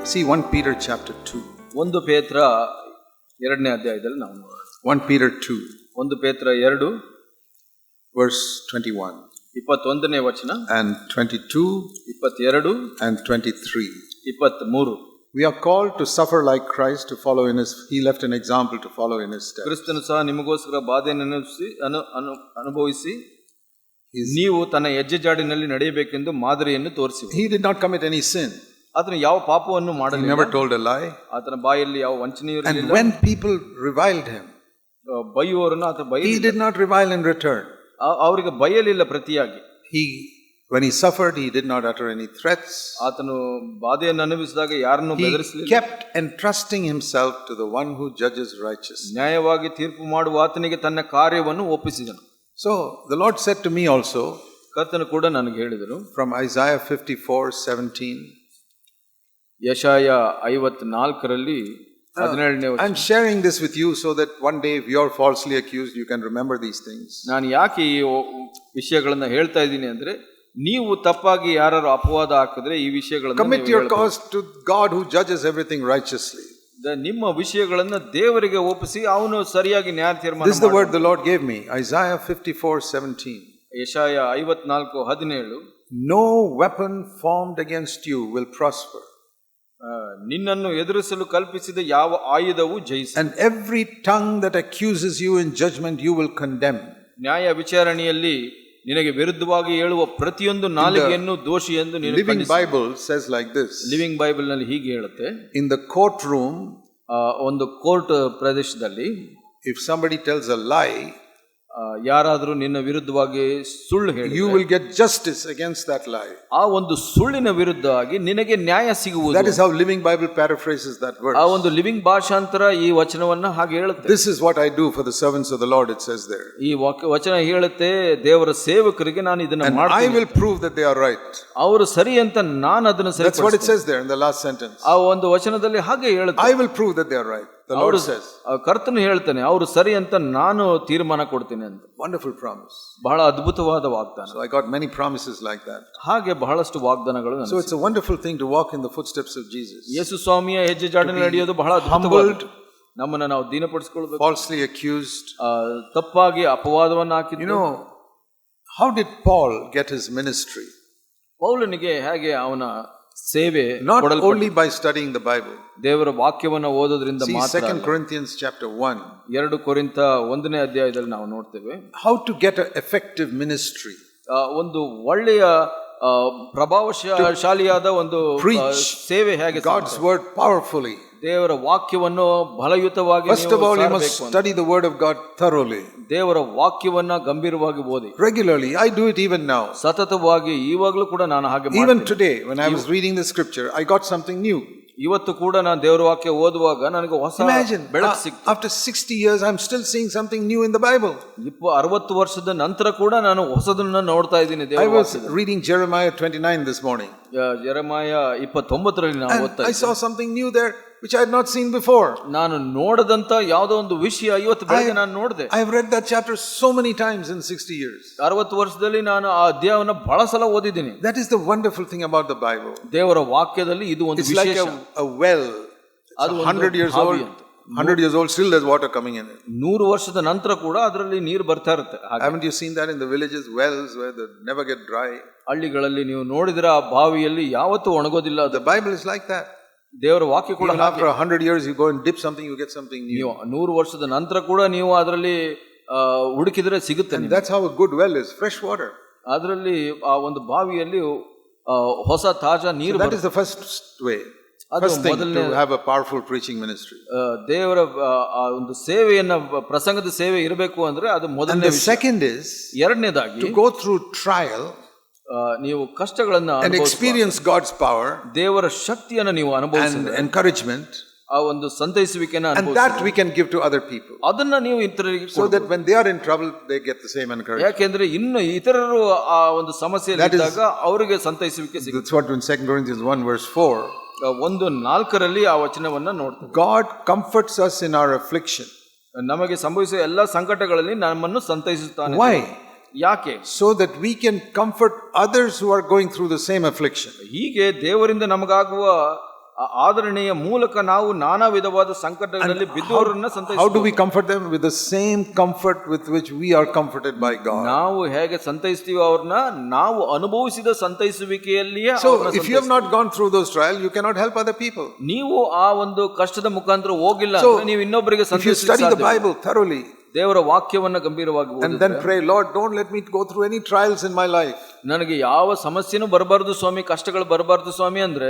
See 1 Peter chapter 2. ಒಂದು ಪೇತ್ರ 2ನೇ ಅಧ್ಯಾಯದಲ್ಲಿ ನಾವು ನೋಡೋಣ. 1 Peter 2 ಒಂದು ಪೇತ್ರ 2 verse 21 21ನೇ ವಚನ and 22 22 and 23. 23. We are called to suffer like Christ, to follow in his. He left an example to follow in his steps. ಕ್ರಿಸ್ತನು ಸಹ ನಿಮಗೋಸ್ಕರ ಬಾಧೆಯನ್ನು ಅನುಭವಿಸಿ ನೀವು ತನ್ನ ಹೆಜ್ಜೆ ಜಾಡಿನಲ್ಲಿ ನಡೆಯಬೇಕೆಂದು ಮಾದರಿಯನ್ನು ತೋರಿಸಿದರು. He did not commit any sin. ಆತನು ಯಾವ ಪಾಪವನ್ನು He ಮಾಡಲಿಲ್ಲ. never told a lie. ಆತನ ಬಾಯಲ್ಲಿ ಯಾವ ವಂಚನೆಯೂ And ಇರಲಿಲ್ಲ. when people reviled him, ಬೈಯುವವರನ್ನು ಆತ he ಬೈಯಲಿಲ್ಲ. did not revile in return. ಅವರಿಗೆ ಬೈಯಲಿಲ್ಲ ಪ್ರತಿಯಾಗಿ. When he suffered, he did not utter any threats. ಆತನು ಬಾಧೆಯನ್ನು ಅನುಭವಿಸಿದಾಗ ಯಾರನ್ನು He ಬೆದರಿಸಲಿಲ್ಲ. kept entrusting himself to the one who judges righteously. ನ್ಯಾಯವಾಗಿ ತೀರ್ಪು ಮಾಡುವ ಆತನಿಗೆ ತನ್ನ ಕಾರ್ಯವನ್ನು ಒಪ್ಪಿಸಿದನು. So the Lord said to me also, ಕರ್ತನು ಕೂಡ ನನಗೆ ಹೇಳಿದರು, from Isaiah 54:17. ಯೆಶಾಯ 54ರಲ್ಲಿ 17ನೇ ವಚನ. I'm sharing this with you so that one day if you're falsely accused, you can remember these things. ನಾನು ಯಾಕೆ ಈ ವಿಷಯಗಳನ್ನು ಹೇಳ್ತಾ ಇದ್ದೀನಿ ಅಂದ್ರೆ, ನೀವು ತಪ್ಪಾಗಿ ಯಾರು ಅಪವಾದ ಹಾಕಿದ್ರೆ ಈ ವಿಷಯಗಳನ್ನು Commit your cause to God who judges everything righteously. ನಿಮ್ಮ ವಿಷಯಗಳನ್ನು ದೇವರಿಗೆ ಒಪ್ಪಿಸಿ ಅವನು ಸರಿಯಾಗಿ ನ್ಯಾಯ ತೀರ್ಮಾನ. This is the word the Lord gave me. Isaiah 54:17. Jeshaiah 54:17. No weapon formed against you will prosper. ನಿನ್ನನ್ನು ಎದುರಿಸಲು ಕಲ್ಪಿಸಿದ ಯಾವ ಆಯುಧವು ಜಯಿಸ. And every tongue that accuses you in judgment you will condemn. ನ್ಯಾಯ ವಿಚಾರಣೆಯಲ್ಲಿ ನಿನಗೆ ವಿರುದ್ಧವಾಗಿ ಹೇಳುವ ಪ್ರತಿಯೊಂದು ನಾಲಿಗೆಯನ್ನು ದೋಷಿ ಎಂದು ನೀನು Living Bible says like this. Living Bible ನಲ್ಲಿ ಹೀಗೆ ಹೇಳುತ್ತೆ, in the courtroom, ಒಂದು ಕೋರ್ಟ್ ಪ್ರದೇಶದಲ್ಲಿ if somebody tells a lie, ಯಾರಾದರೂ ನಿನ್ನ ವಿರುದ್ಧವಾಗಿ ಸುಳ್ಳು ಹೇಳಿ, you will get justice against that lie. ಆ ಒಂದು ಸುಳ್ಳಿನ ವಿರುದ್ಧವಾಗಿ ನಿನಗೆ ನ್ಯಾಯ ಸಿಗುವುದು. That is how Living Bible paraphrases that verse. ಆ ಒಂದು ಲಿವಿಂಗ್ ಭಾಷಾಂತರ ಈ ವಚನವನ್ನ ಹಾಗೆ ಹೇಳುತ್ತೆ. This is what I do for the servants of the Lord, it says there. ಈ ವಚನ ಹೇಳುತ್ತೆ, ದೇವರ ಸೇವಕರಿಗೆ ನಾನು ಇದನ್ನ ಮಾಡ್ತೀನಿ. I will prove that they are right. ಅವರು ಸರಿ ಅಂತ ನಾನು ಅದನ್ನು ಸರಿ. That's what it says there in the last sentence. ಆ ಒಂದು ವಚನದಲ್ಲಿ ಹಾಗೆ ಹೇಳುತ್ತೆ, I will prove that they are right. The Lord says. ಕರ್ತನು ಹೇಳ್ತಾನೆ, ಅವರು ಸರಿ ಅಂತ ನಾನು ತೀರ್ಮಾನ ಕೊಡ್ತೀನಿ ಅಂತ. Wonderful promise. ಬಹಳ ಅದ್ಭುತವಾದ ವಾಗ್ದಾನ. So I got many promises like that. ಹಾಗೆ ಬಹಳಷ್ಟು ವಾಗ್ದಾನಗಳು. So it's a wonderful thing to walk in the footsteps of Jesus. ಯೇಸು ಸ್ವಾಮಿಯ ಹೆಜ್ಜೆ ಜಾಡಿನಲ್ಲಿ ನಡೆಯೋದು ಬಹಳ humbled, ನಮ್ಮನ್ನು ನಾವು ದೀನಪಡಿಸಿಕೊಳ್ಳಬೇಕು. falsely accused, ತಪ್ಪಾಗಿ ಅಪವಾದವನ್ನು ಹಾಕಿದ್ದು. You know, how did Paul get his ministry? ಪೌಲನಿಗೆ ಹೇಗೆ ಅವನ ಸೇವೆ not only by studying the Bible. ದೇವರ ವಾಕ್ಯವನ್ನು ಓದೋದ್ರಿಂದ ಮಾತ್ರ. 2 Corinthians chapter 1. 2 ಕೊರಿಂಥ 1ನೇ ಅಧ್ಯಾಯದಲ್ಲಿ ನಾವು ನೋಡ್ತೇವೆ how to get an effective ministry. ಒಂದು ಒಳ್ಳೆಯ ಪ್ರಭಾವಶಾಲಿಯಾದ ಒಂದು ಸೇವೆ ಹೇಗೆ, God's word powerfully. ದೇವರ ವಾಕ್ಯವನ್ನು ಬಲಯುತವಾಗಿ. First of all, you must study the word of God thoroughly. ದೇವರ ವಾಕ್ಯವನ್ನ ಗಂಭೀರವಾಗಿ ಓದಿ. Regularly. I do it even now. ಸತತವಾಗಿ ಈವಾಗಲೂ ಕೂಡ ನಾನು ಹಾಗೆ ಮಾಡ್ತೀನಿ. Even today when I was reading the scripture, I got something new. ಇವತ್ತು ಕೂಡ ನಾನು ದೇವರ ವಾಕ್ಯ ಓದುವಾಗ ನನಗೆ ಹೊಸ ಬೆಳಕು ಸಿಕ್ತು. After 60 years I'm still seeing something new in the Bible. 60 ವರ್ಷದ ನಂತರ ಕೂಡ ನಾನು ಹೊಸದನ್ನ ನೋಡ್ತಾ ಇದ್ದೀನಿ ದೇವರ ವಾಕ್ಯದಲ್ಲಿ. I was ವಾಕ್ಯದಲ್ಲಿ. reading Jeremiah 29 this morning. ಯೆರೆಮೀಯ 29ರಲ್ಲಿ ನಾನು ಓದ್ತಾ ಇದ್ದೆ. I saw something new there which I had not seen before. ನಾನು ನೋಡದಂತ ಯಾವುದೋ ಒಂದು ವಿಷಯ ಇವತ್ತು ಬೆಳಗ್ಗೆ ನಾನು ನೋಡಿದೆ. I have read that chapter so many times in 60 years. 60 ವರ್ಷದಲ್ಲಿ ನಾನು ಆ ಅಧ್ಯಾಯವನ್ನು ಬಹಳ ಸಲ ಓದಿದ್ದೀನಿ. That is the wonderful thing about the Bible. ದೇವರ ವಾಕ್ಯದಲ್ಲಿ ಇದು ಒಂದು ವಿಶೇಷ. It's like a well. ಅದು 100 years old. 100 years old, still there's water coming in it. 100 ವರ್ಷದ ನಂತರ ಕೂಡ ಅದರಲ್ಲಿ ನೀರು ಬರ್ತಾ ಇರುತ್ತೆ. Haven't you seen that in the villages, wells where they never get dry? ಹಳ್ಳಿಗಳಲ್ಲಿ ನೀವು ನೋಡಿದ್ರೆ ಆ ಬಾವಿಯಲ್ಲಿ ಯಾವತ್ತೂ ಒಣಗೋದಿಲ್ಲ. The Bible is like that. ದೇವರ ವಾಕ್ಯ ಕೂಡ after 100 years you go and dip something, you get something new. ನೀವು 100 ವರ್ಷದ ನಂತರ ಕೂಡ ನೀವು ಅದರಲ್ಲಿ ಹುಡುಕಿದ್ರೆ ಸಿಗುತ್ತೆ. And that's how a good well is, fresh water. ಅದರಲ್ಲಿ ಆ ಒಂದು ಬಾವಿಯಲ್ಲಿ ಹೊಸ ತಾಜಾ ನೀರು. That is the first way. First thing to have a powerful preaching ministry. ದೇವರ ಒಂದು ಸೇವೆಯನ್ನ, ಪ್ರಸಂಗದ ಸೇವೆ ಇರಬೇಕು ಅಂದ್ರೆ ಅದು ಮೊದಲನೇ. The second is ಎರಡನೇದಾಗಿ to go through trial. ನೀವು ಕಷ್ಟಗಳನ್ನು and experience God's power. ದೇವರ ಶಕ್ತಿಯನ್ನು ನೀವು ಅನುಭವಿಸಿದ್ರೆ, and encouragement. ಆ ಒಂದು ಸಂತೈಸುವಿಕೆಯನ್ನು ಅನುಭವಿಸಿದ್ರೆ, and that we can give to other people. ಅದನ್ನ ನೀವು ಇತರರಿಗೆ so that when they are in trouble they get the same encouragement. ಯಾಕೆಂದ್ರೆ ಇನ್ನು ಇತರರು ಆ ಒಂದು ಸಮಸ್ಯೆಯಲ್ಲಿ ಇದ್ದಾಗ ಅವರಿಗೆ ಸಂತೈಸುವಿಕೆ ಸಿಗುತ್ತೆ. That's what in 2 Corinthians 1 verse 4. 1:4ರಲ್ಲಿ ಆ ವಚನವನ್ನ ನೋಡ್ತೇವೆ. God comforts us in our affliction. ನಮಗೆ ಸಂಭವಿಸುವ ಎಲ್ಲ ಸಂಕಟಗಳಲ್ಲಿ ನಮ್ಮನ್ನು ಸಂತೈಸುತ್ತಾನೆ. Why? ಯಾಕೆ? So that we can comfort others who are going through the same affliction. ಹೀಗೆ ದೇವರಿಂದ ನಮಗಾಗುವ ಆದರಣೆಯ ಮೂಲಕ ನಾವು ನಾನಾ ವಿಧವಾದ ಸಂಕಟಗಳಲ್ಲಿ ಬಿದ್ದವರನ್ನ How do we comfort them? With the same comfort with which we are comforted by God. ನಾವು ಹೇಗೆ ಸಂತೈಸ್ತೀವೋ ಅವ್ರನ್ನ ನಾವು ಅನುಭವಿಸಿದ ಸಂತೈಸುವಿಕೆಯಲ್ಲಿಯೇ So if you have not gone through those trials, you cannot help other people. ನೀವು ಆ ಒಂದು ಕಷ್ಟದ ಮುಖಾಂತರ ಹೋಗಿಲ್ಲ ಅಂದ್ರೆ ನೀವು ಇನ್ನೊಬ್ಬರಿಗೆ If you study the Bible thoroughly ದೇವರ ವಾಕ್ಯವನ್ನ ಗಂಭೀರವಾಗಿ and then pray, Lord, don't let me go through any trials in my life. ನನಗೆ ಯಾವ ಸಮಸ್ಯೆನೂ ಬರಬಾರದು ಸ್ವಾಮಿ, ಕಷ್ಟಗಳು ಬರಬಾರದು ಸ್ವಾಮಿ ಅಂದ್ರೆ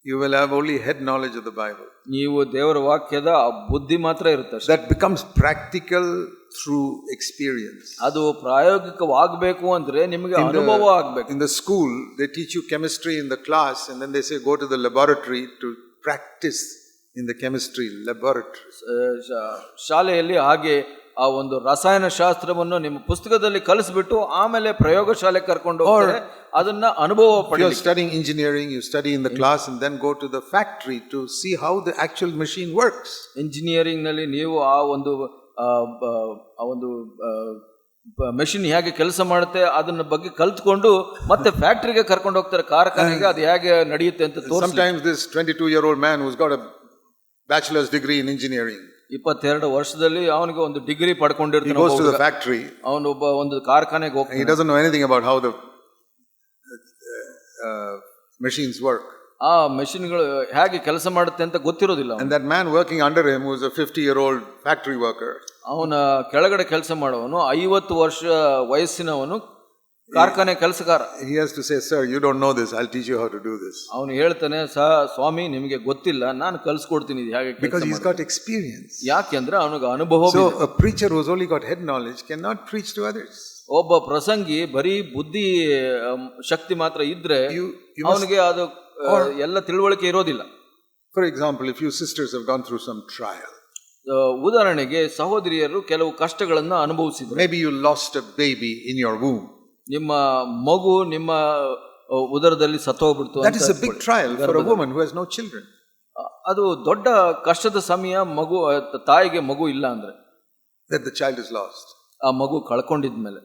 you will have only head knowledge of the Bible. ನೀವು ದೇವರ ವಾಕ್ಯದ ಬುದ್ಧಿ ಮಾತ್ರ ಇರುತ್ತೆ. That becomes practical through experience. ಅದು ಪ್ರಾಯೋಗಿಕವಾಗಬೇಕು ಅಂದ್ರೆ ನಿಮಗೆ ಅನುಭವ ಆಗಬೇಕು. In the school they teach you chemistry in the class and then they say go to the laboratory to practice in the chemistry laboratory. ಶಾಲೆಯಲ್ಲಿ ಹಾಗೆ ಆ ಒಂದು ರಸಾಯನ ಶಾಸ್ತ್ರವನ್ನು ನಿಮ್ಮ ಪುಸ್ತಕದಲ್ಲಿ ಕಲಿಸ್ಬಿಟ್ಟು ಆಮೇಲೆ ಪ್ರಯೋಗಶಾಲೆ ಕರ್ಕೊಂಡು ಹೋಗ್ತಾರೆ, ಅದನ್ನ ಅನುಭವ ಪಡೆಯುತ್ತಾರೆ. You are studying engineering, you study in the class and then go to the factory to see how the actual machine works. Engineering ನಲ್ಲಿ ನೀವು ಆ ಒಂದು ಮೆಷಿನ್ ಹೇಗೆ ಕೆಲಸ ಮಾಡುತ್ತೆ ಅದನ್ನ ಬಗ್ಗೆ ಕಲ್ತ್ಕೊಂಡು ಮತ್ತೆ ಫ್ಯಾಕ್ಟರಿಗೆ ಕರ್ಕೊಂಡು ಹೋಗ್ತಾರೆ, ಕಾರ್ಖಾನೆಗೆ ಅದು ಹೇಗೆ ನಡೆಯುತ್ತೆ ಅಂತ ತೋರಿಸ್ತಾರೆ. Sometimes this 22-year-old man who's got a bachelor's degree in engineering, 22 ವರ್ಷದಲ್ಲಿ ಅವನಿಗೆ ಒಂದು degree ಪಡ್ಕೊಂಡಿರ್ತಾನೆ, he goes to the factory, ಅವನು ಒಂದು ಕಾರ್ಖಾನೆಗೆ ಹೋಗ್ತಾನೆ, he doesn't know anything about how the machines work. ಆ ಮೆಷಿನ್ಗಳು ಹೇಗೆ ಕೆಲಸ ಮಾಡುತ್ತೆ ಅಂತ ಗೊತ್ತಿರೋದಿಲ್ಲ. And that man working under him was a 50-year-old factory worker. ಅವನ ಕೆಳಗಡೆ ಕೆಲಸ ಮಾಡುವವನು 50 ವರ್ಷ ವಯಸ್ಸಿನವನು ಕಾರ್ಖಾನೆ ಕೆಲಸಗಾರ. He has to say, sir, you don't know this, I'll teach you how to do this. ಅವನು ಹೇಳ್ತಾನೆ, ಸ್ವಾಮಿ ನಿಮಗೆ ಗೊತ್ತಿಲ್ಲ, ನಾನು ಕಲಿಸ್ಕೊಡ್ತೀನಿ ಹೇಗೆ. Because he's got experience. ಯಾಕೆಂದ್ರೆ ಅವನಿಗೆ ಅನುಭವ. So a preacher who's only got head knowledge cannot preach to others. ಒಬ್ಬ ಪ್ರಸಂಗಿ ಬರೀ ಬುದ್ಧಿ ಶಕ್ತಿ ಮಾತ್ರ ಇದ್ರೆ ಅವನಿಗೆ ಅದು ಎಲ್ಲ ತಿಳುವಳಿಕೆ ಇರೋದಿಲ್ಲ. For example, if you sisters have gone through some trial, ಉದಾಹರಣೆಗೆ ಸಹೋದರಿಯರು ಕೆಲವು ಕಷ್ಟಗಳನ್ನ ಅನುಭವಿಸಿದ್ರು. maybe you lost a baby in your womb. ನಿಮ್ಮ ಮಗು ನಿಮ್ಮ ಉದರದಲ್ಲಿ ಸತ್ತೋಗ್ಬಿಡ್ತು. That is a big trial for a woman who has no children. ಅದು ದೊಡ್ಡ ಕಷ್ಟದ ಸಮಯ, ಮಗು ತಾಯಿಗೆ ಮಗು ಇಲ್ಲ ಅಂದ್ರೆ, that the child is lost. ಆ ಮಗು ಕಳ್ಕೊಂಡಿದ್ಮೇಲೆ.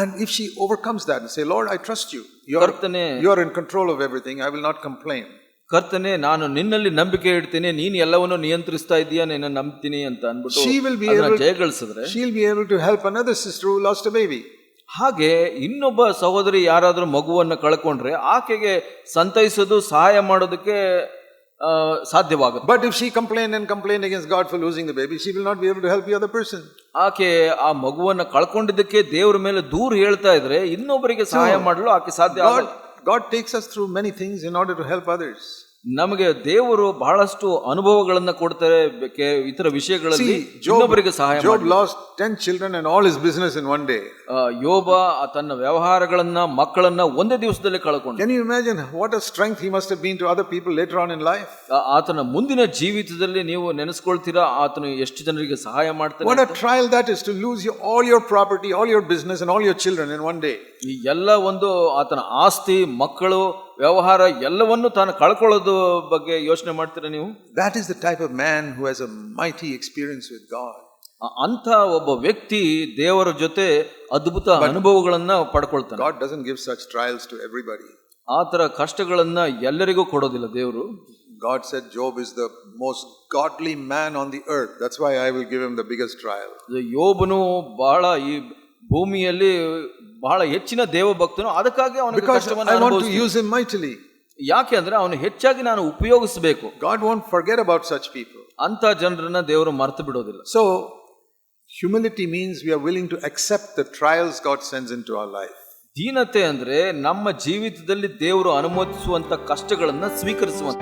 And if she overcomes that and say, Lord, I trust you, you are in control of everything, I will not complain. ಕರ್ತನೆ, ನಾನು ನಿನ್ನಲ್ಲಿ ನಂಬಿಕೆ ಇಡ್ತೀನಿ, ನೀನು ಎಲ್ಲವನ್ನು ನಿಯಂತ್ರಿಸ್ತಾ ಇದೀಯಾ, ನಿನ್ನ ನಂಬ್ತೀನಿ ಅಂತ ಅನ್ಬಿಟ್ಟು ಜಯಗಳಿಸಿದ್ರೆ she will be able to help another sister who lost a baby. ಹಾಗೆ ಇನ್ನೊಬ್ಬ ಸಹೋದರಿ ಯಾರಾದ್ರೂ ಮಗುವನ್ನು ಕಳ್ಕೊಂಡ್ರೆ ಆಕೆಗೆ ಸಂತೈಸೋದು, ಸಹಾಯ ಮಾಡೋದಕ್ಕೆ ಸಾಧ್ಯವಾಗುತ್ತೆ. But if she complained against God for losing the baby, she will not be able to help the other person. ಆಕೆ ಆ ಮಗುವನ್ನು ಕಳ್ಕೊಂಡಿದ್ದಕ್ಕೆ ದೇವರ ಮೇಲೆ ದೂರ ಹೇಳ್ತಾ ಇದ್ರೆ ಇನ್ನೊಬ್ಬರಿಗೆ ಸಹಾಯ ಮಾಡಲು ಆಕೆ ಸಾಧ್ಯ ಆಗಲ್ಲ. God takes us through many things in order to help others. ನಮಗೆ ದೇವರು ಬಹಳಷ್ಟು ಅನುಭವಗಳನ್ನ ಕೊಡ್ತಾರೆ ಇತರ ವಿಷಯಗಳಲ್ಲಿ ಇನ್ನೊಬ್ಬರಿಗೆ ಸಹಾಯ ಮಾಡಿ. Job lost 10 children and all his business in one day. ಯೋಬ ತನ್ನ ವ್ಯವಹಾರಗಳನ್ನ ಮಕ್ಕಳನ್ನ ಒಂದೇ ದಿವಸದಲ್ಲಿ ಕಳ್ಕೊಂಡ. Can you imagine what a strength he must have been to other people later on in life? ಆತನ ಮುಂದಿನ ಜೀವಿತದಲ್ಲಿ ನೀವು ನೆನೆಸ್ಕೊಳ್ತೀರಾ ಆತನು ಎಷ್ಟು ಜನರಿಗೆ ಸಹಾಯ ಮಾಡ್ತಾನೆ. What a trial that is, to lose all your property, all your business and all your children in one day. ಈ ಎಲ್ಲ ಒಂದು ಆತನ ಆಸ್ತಿ, ಮಕ್ಕಳು, ವ್ಯವಹಾರ ಎಲ್ಲವನ್ನು ತಾನು ಕಳ್ಕೊಳ್ಳೋದು ಬಗ್ಗೆ ಯೋಚನೆ ಮಾಡ್ತೀರಾ ನೀವು? That is the type of man who has a mighty experience with God. ಅಂತ ಒಬ್ಬ ವ್ಯಕ್ತಿ ದೇವರ ಜೊತೆ ಅದ್ಭುತ ಅನುಭವಗಳನ್ನ ಪಡ್ಕೊಳ್ತಾನೆ. God doesn't give such trials to everybody. ಆತರ ಕಷ್ಟಗಳನ್ನ ಎಲ್ಲರಿಗೂ ಕೊಡೋದಿಲ್ಲ ದೇವರು. God said Job is the most godly man on the earth. That's why I will give him the biggest trial. ಯೋಬನು ಬಹಳ ಈ ಭೂಮಿಯಲ್ಲಿ ಬಹಳ ಹೆಚ್ಚಿನ ದೇವಭಕ್ತನು, ಅದಕ್ಕಾಗಿ ಅವನಿಗೆ ಕಷ್ಟವನ್ನು I want to use him mightily. ಯಾಕೆ ಅಂದ್ರೆ ಅವನು ಹೆಚ್ಚಾಗಿ ನಾನು ಉಪಯೋಗಿಸಬೇಕು. God won't forget about such people. ಅಂತ ಜನರನ್ನ ದೇವರು ಮರೆತು ಬಿಡೋದಿಲ್ಲ. So humility means we are willing to accept the trials God sends into our life. ದೀನತೆ ಅಂದ್ರೆ ನಮ್ಮ ಜೀವಿತದಲ್ಲಿ ದೇವರು ಅನುಮತಿಸುವಂತ ಕಷ್ಟಗಳನ್ನ ಸ್ವೀಕರಿಸುವಂತ.